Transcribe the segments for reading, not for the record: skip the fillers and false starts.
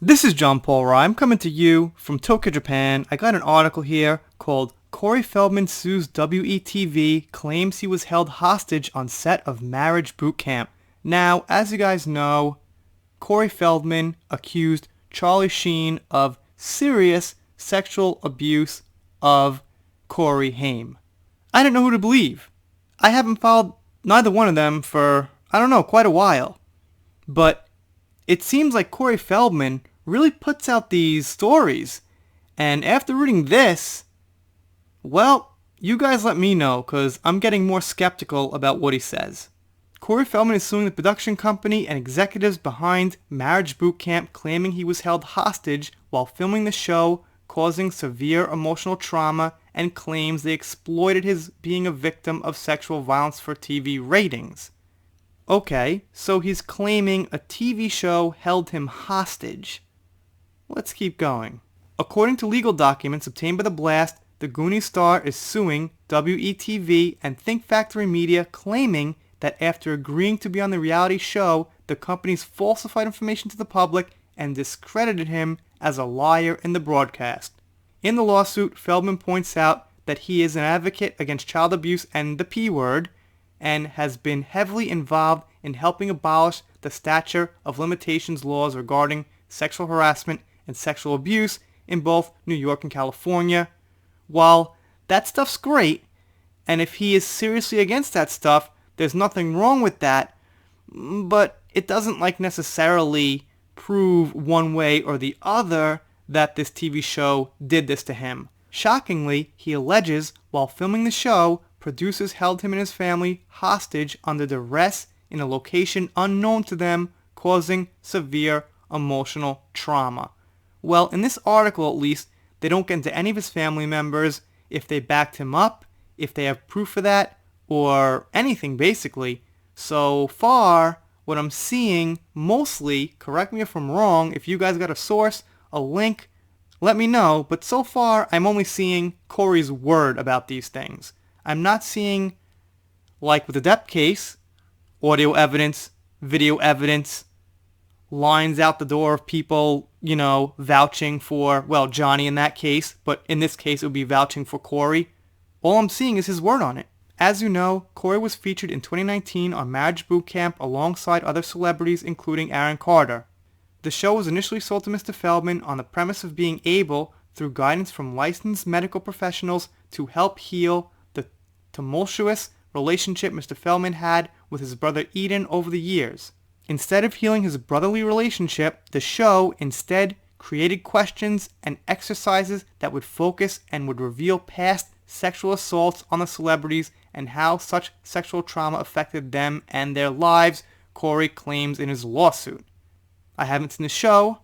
This is John Paul Rye. I'm coming to you from Tokyo, Japan. I got an article here called Cory Feldman Sues WETV, Claims He Was Held Hostage on Set of Marriage Boot Camp. Now, as you guys know, Cory Feldman accused Charlie Sheen of serious sexual abuse of Corey Haim. I didn't know who to believe. I haven't followed neither one of them for, quite a while. But it seems like Cory Feldman really puts out these stories. And after reading this, well, you guys let me know, because I'm getting more skeptical about what he says. Cory Feldman is suing the production company and executives behind Marriage Boot Camp, claiming he was held hostage while filming the show, causing severe emotional trauma, and claims they exploited his being a victim of sexual violence for TV ratings. Okay, so he's claiming a TV show held him hostage. Let's keep going. According to legal documents obtained by The Blast, the Goonies star is suing WETV and Think Factory Media, claiming that after agreeing to be on the reality show, the companies falsified information to the public and discredited him as a liar in the broadcast. In the lawsuit, Feldman points out that he is an advocate against child abuse and the P word, and has been heavily involved in helping abolish the statute of limitations laws regarding sexual harassment and sexual abuse in both New York and California. While that stuff's great, and if he is seriously against that stuff, there's nothing wrong with that, but it doesn't necessarily prove one way or the other that this TV show did this to him. Shockingly, he alleges while filming the show, producers held him and his family hostage under duress in a location unknown to them, causing severe emotional trauma. Well, in this article at least, they don't get into any of his family members, if they backed him up, if they have proof of that, or anything basically. So far, what I'm seeing mostly, correct me if I'm wrong, if you guys got a source, a link, let me know, but so far I'm only seeing Cory's word about these things. I'm not seeing, like with the Depp case, audio evidence, video evidence, lines out the door of people, vouching for, well, Johnny in that case, but in this case it would be vouching for Cory. All I'm seeing is his word on it. As you know, Cory was featured in 2019 on Marriage Boot Camp alongside other celebrities including Aaron Carter. The show was initially sold to Mr. Feldman on the premise of being able, through guidance from licensed medical professionals, to help heal the tumultuous relationship Mr. Feldman had with his brother Eden over the years. Instead of healing his brotherly relationship, the show instead created questions and exercises that would focus and would reveal past sexual assaults on the celebrities and how such sexual trauma affected them and their lives, Cory claims in his lawsuit. I haven't seen the show,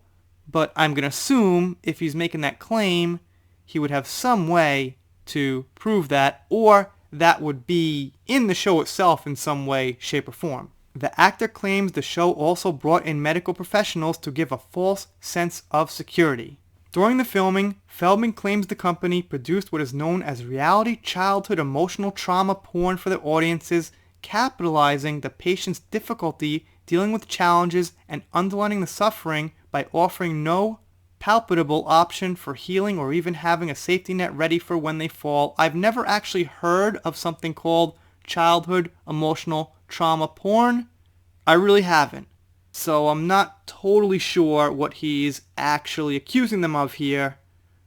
but I'm going to assume if he's making that claim, he would have some way to prove that, or that would be in the show itself in some way, shape, or form. The actor claims the show also brought in medical professionals to give a false sense of security. During the filming, Feldman claims the company produced what is known as reality childhood emotional trauma porn for their audiences, capitalizing the patient's difficulty dealing with challenges and underlining the suffering by offering no palpable option for healing or even having a safety net ready for when they fall. I've never actually heard of something called childhood emotional trauma porn. I really haven't. So I'm not totally sure what he's actually accusing them of here,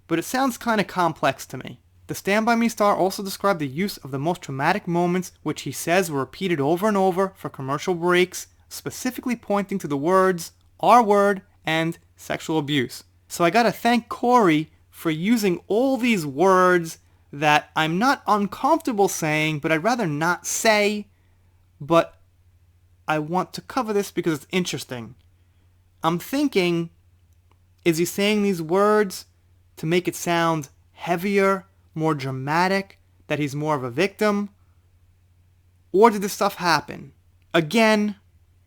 but it sounds kind of complex to me. The Stand By Me star also described the use of the most traumatic moments, which he says were repeated over and over for commercial breaks, specifically pointing to the words, R word, and sexual abuse. So I gotta thank Cory for using all these words that I'm not uncomfortable saying, but I'd rather not say, but I want to cover this because it's interesting. I'm thinking, is he saying these words to make it sound heavier, more dramatic, that he's more of a victim? Or did this stuff happen? Again,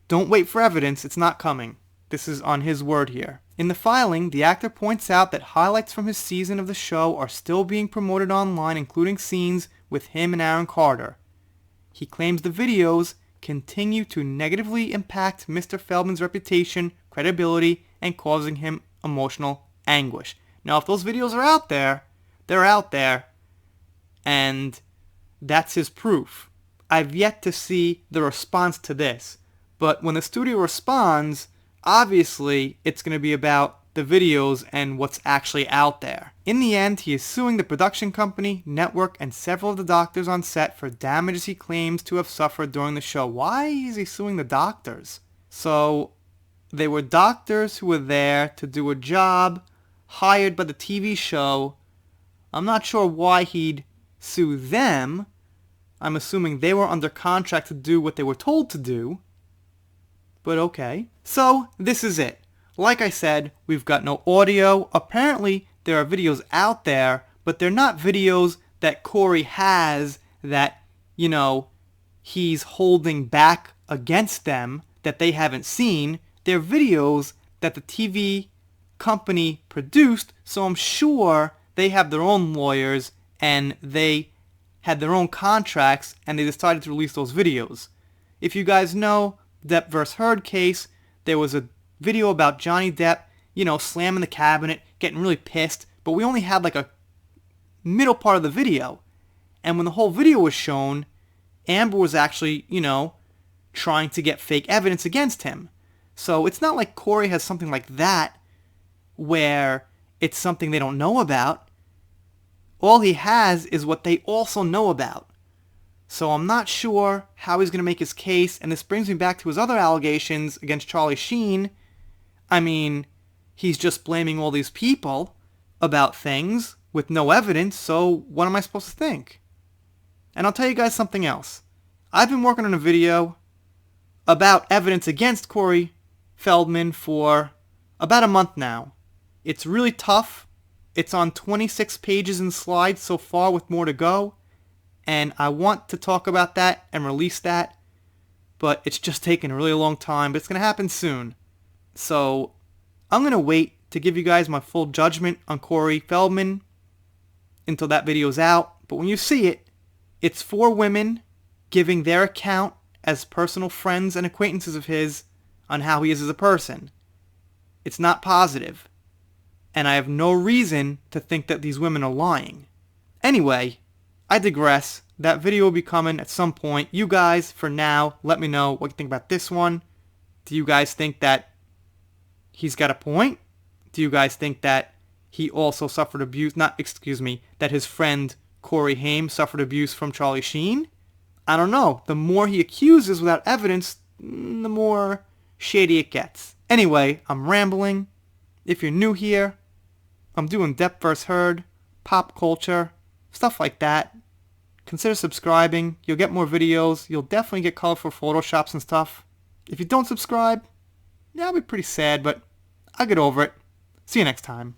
don't wait for evidence, it's not coming. This is on his word here. In the filing, the actor points out that highlights from his season of the show are still being promoted online, including scenes with him and Aaron Carter. He claims the videos continue to negatively impact Mr. Feldman's reputation, credibility, and causing him emotional anguish. Now, if those videos are out there, they're out there, and that's his proof. I've yet to see the response to this, but when the studio responds, obviously it's going to be about the videos and what's actually out there. In the end, he is suing the production company, network, and several of the doctors on set for damages he claims to have suffered during the show. Why is he suing the doctors? So, they were doctors who were there to do a job hired by the TV show. I'm not sure why he'd sue them. I'm assuming they were under contract to do what they were told to do. But okay. So, this is it. Like I said, we've got no audio. Apparently, there are videos out there, but they're not videos that Cory has that, he's holding back against them that they haven't seen. They're videos that the TV company produced, so I'm sure they have their own lawyers and they had their own contracts and they decided to release those videos. If you guys know Depp vs. Heard case, there was a video about Johnny Depp, slamming the cabinet, getting really pissed, but we only had like a middle part of the video. And when the whole video was shown, Amber was actually, trying to get fake evidence against him. So it's not like Cory has something like that where it's something they don't know about. All he has is what they also know about. So I'm not sure how he's going to make his case, and this brings me back to his other allegations against Charlie Sheen. I mean, he's just blaming all these people about things with no evidence, so what am I supposed to think? And I'll tell you guys something else. I've been working on a video about evidence against Cory Feldman for about a month now. It's really tough. It's on 26 pages and slides so far with more to go. And I want to talk about that and release that. But it's just taken a really long time. But it's going to happen soon. So I'm going to wait to give you guys my full judgment on Cory Feldman until that video's out. But when you see it, it's 4 women giving their account as personal friends and acquaintances of his on how he is as a person. It's not positive. And I have no reason to think that these women are lying. Anyway, I digress. That video will be coming at some point. You guys, for now, let me know what you think about this one. Do you guys think that he's got a point? Do you guys think that he also suffered abuse? That his friend Corey Haim suffered abuse from Charlie Sheen? I don't know. The more he accuses without evidence, the more shady it gets. Anyway, I'm rambling. If you're new here, I'm doing Depp vs. Heard, pop culture, stuff like that. Consider subscribing. You'll get more videos. You'll definitely get colorful photoshops and stuff. If you don't subscribe, I'll be pretty sad, but I'll get over it. See you next time.